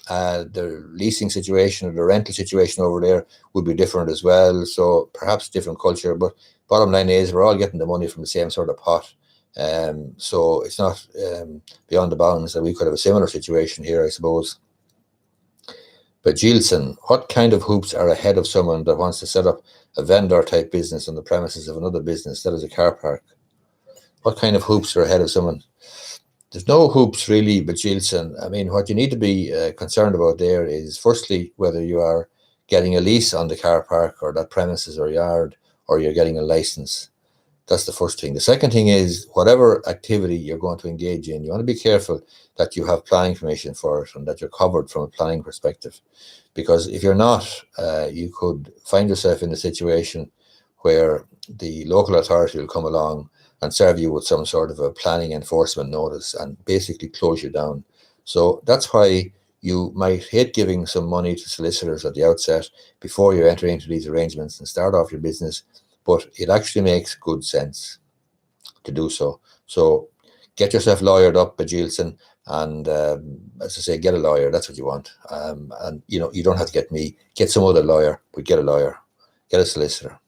The leasing situation or the rental situation over there would be different as well. So perhaps different culture, but bottom line is we're all getting the money from the same sort of pot. So it's not beyond the bounds that we could have a similar situation here, I suppose. But Gilson, what kind of hoops are ahead of someone that wants to set up a vendor type business on the premises of another business that is a car park? What kind of hoops are ahead of someone? There's no hoops really, but Gilson, I mean, what you need to be concerned about there is firstly whether you are getting a lease on the car park or that premises or yard, or you're getting a license. That's the first thing. The second thing is whatever activity you're going to engage in, you want to be careful that you have planning permission for it and that you're covered from a planning perspective. Because if you're not, you could find yourself in a situation where the local authority will come along and serve you with some sort of a planning enforcement notice and basically close you down. So that's why you might hate giving some money to solicitors at the outset before you enter into these arrangements and start off your business, but it actually makes good sense to do so. So get yourself lawyered up, Bajilson, and as I say, get a lawyer. That's what you want. And you know, you don't have to get me. Get some other lawyer, but get a lawyer. Get a solicitor.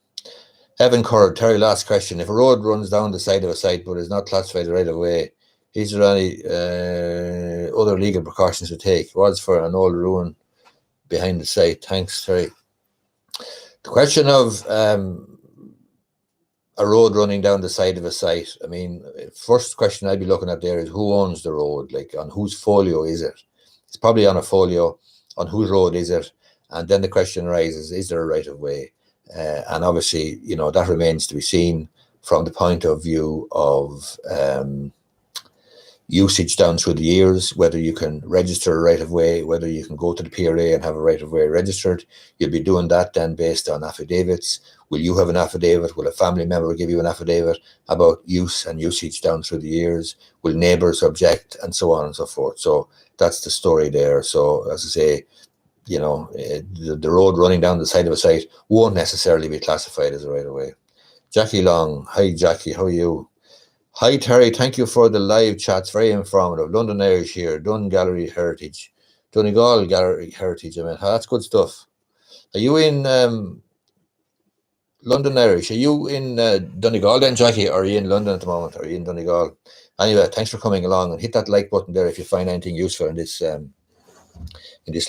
Evan Curd, Terry, last question. If a road runs down the side of a site but is not classified right of way, is there any other legal precautions to take? What's for an old ruin behind the site? Thanks, Terry. The question of a road running down the side of a site, I mean, first question I'd be looking at there is who owns the road, like on whose folio is it? It's probably on a folio. On whose road is it? And then the question arises, is there a right of way? And obviously, you know, that remains to be seen from the point of view of usage down through the years, whether you can register a right of way, whether you can go to the PRA and have a right of way registered. You'll be doing that then based on affidavits. Will you have an affidavit? Will a family member give you an affidavit about use and usage down through the years? Will neighbours object, and so on and so forth? So that's the story there. So as I say, you know, the road running down the side of a site won't necessarily be classified as a right of way. Jackie Long, hi Jackie, how are you? Hi Terry, thank you for the live chats, very informative. London Irish here, Dun Gallery Heritage, Donegal Gallery Heritage. I mean, that's good stuff. Are you in London Irish? Are you in Donegal then, Jackie, or are you in London at the moment? Are you in Donegal? Anyway, thanks for coming along, and hit that like button there if you find anything useful in this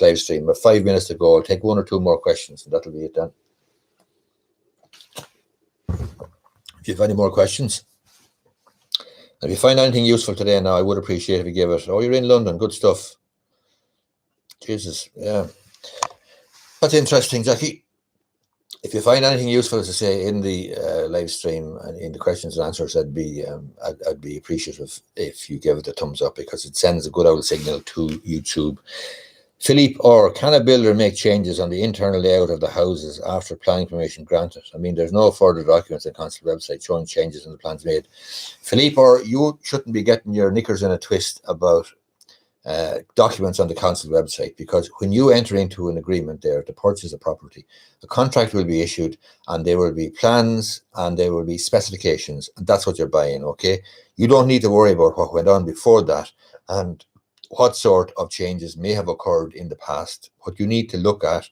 live stream. But 5 minutes to go. I'll take one or two more questions, and that'll be it then. If you have any more questions. If you find anything useful today now, I would appreciate if you give it. Oh, you're in London. Good stuff. Jesus, yeah. That's interesting, Jackie. If you find anything useful, as I say, in the live stream and in the questions and answers, I'd be appreciative if you give it a thumbs up, because it sends a good old signal to YouTube. Philippe, or can a builder make changes on the internal layout of the houses after planning permission granted? I mean, there's no further documents on the council website showing changes in the plans made. Philippe, or you shouldn't be getting your knickers in a twist about documents on the council website, because when you enter into an agreement there to purchase a property, a contract will be issued and there will be plans and there will be specifications, and that's what you're buying, okay? You don't need to worry about what went on before that and what sort of changes may have occurred in the past. What you need to look at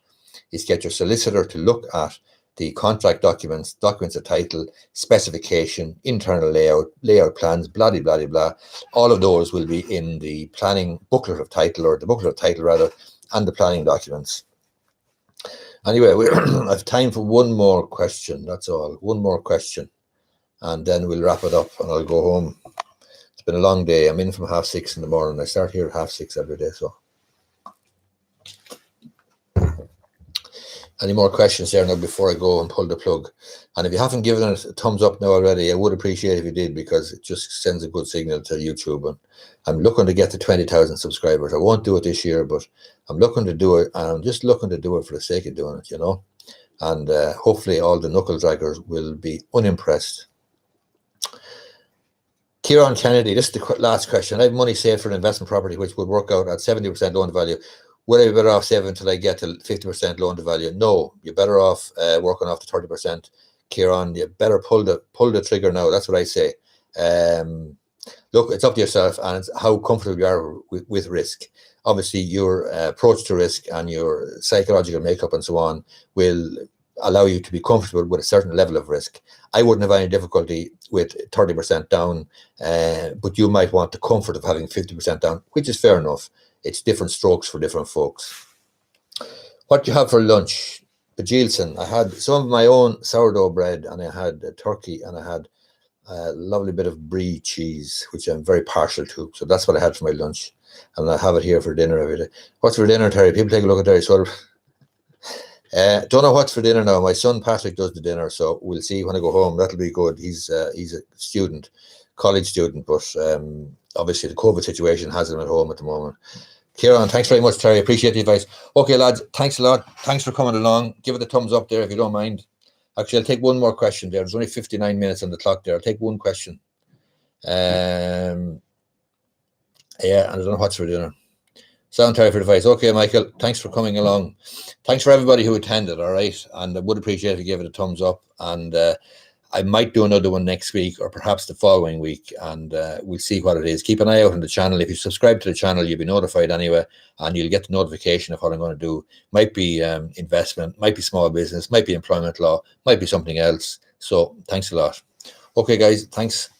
is get your solicitor to look at the contract documents of title, specification, internal layout plans, blah, blah, blah, blah. All of those will be in the planning booklet of title, or the booklet of title rather, and the planning documents. Anyway, I have time for one more question. That's all. One more question. And then we'll wrap it up and I'll go home. It's been a long day. I'm in from 6:30 in the morning. I start here at 6:30 every day. So, any more questions there now before I go and pull the plug? And if you haven't given it a thumbs up now already, I would appreciate it if you did, because it just sends a good signal to YouTube. And I'm looking to get to 20,000 subscribers. I won't do it this year, but I'm looking to do it, and I'm just looking to do it for the sake of doing it, you know. And hopefully all the knuckle draggers will be unimpressed. Kieran Kennedy, this is the last question. I have money saved for an investment property which would work out at 70% loan to value. Would I be better off saving until I get to 50% loan to value? No, you're better off working off the 30%. Kieran, you better pull the trigger now. That's what I say. Look, it's up to yourself and it's how comfortable you are with risk. Obviously, your approach to risk and your psychological makeup and so on will allow you to be comfortable with a certain level of risk. I wouldn't have any difficulty with 30% down, but you might want the comfort of having 50% down, which is fair enough. It's different strokes for different folks. What do you have for lunch? Bajilson, I had some of my own sourdough bread, and I had turkey, and I had a lovely bit of brie cheese, which I'm very partial to. So that's what I had for my lunch, and I have it here for dinner every day. What's for dinner, Terry? People take a look at Terry. So don't know what's for dinner now. My son Patrick does the dinner, so we'll see when I go home. That'll be good. He's a student, college student, but obviously the COVID situation has him at home at the moment. Kieran, thanks very much, Terry. Appreciate the advice. Okay, lads, thanks a lot. Thanks for coming along. Give it a thumbs up there if you don't mind. Actually, I'll take one more question there. There's only 59 minutes on the clock there. I'll take one question. Yeah, and I don't know what's for dinner. Sound Terry for advice. Okay, Michael, thanks for coming along. Thanks for everybody who attended, all right? And I would appreciate if you gave it a thumbs up. And I might do another one next week or perhaps the following week, and we'll see what it is. Keep an eye out on the channel. If you subscribe to the channel, you'll be notified anyway, and you'll get the notification of what I'm going to do. Might be investment, might be small business, might be employment law, might be something else. So thanks a lot. Okay, guys, thanks.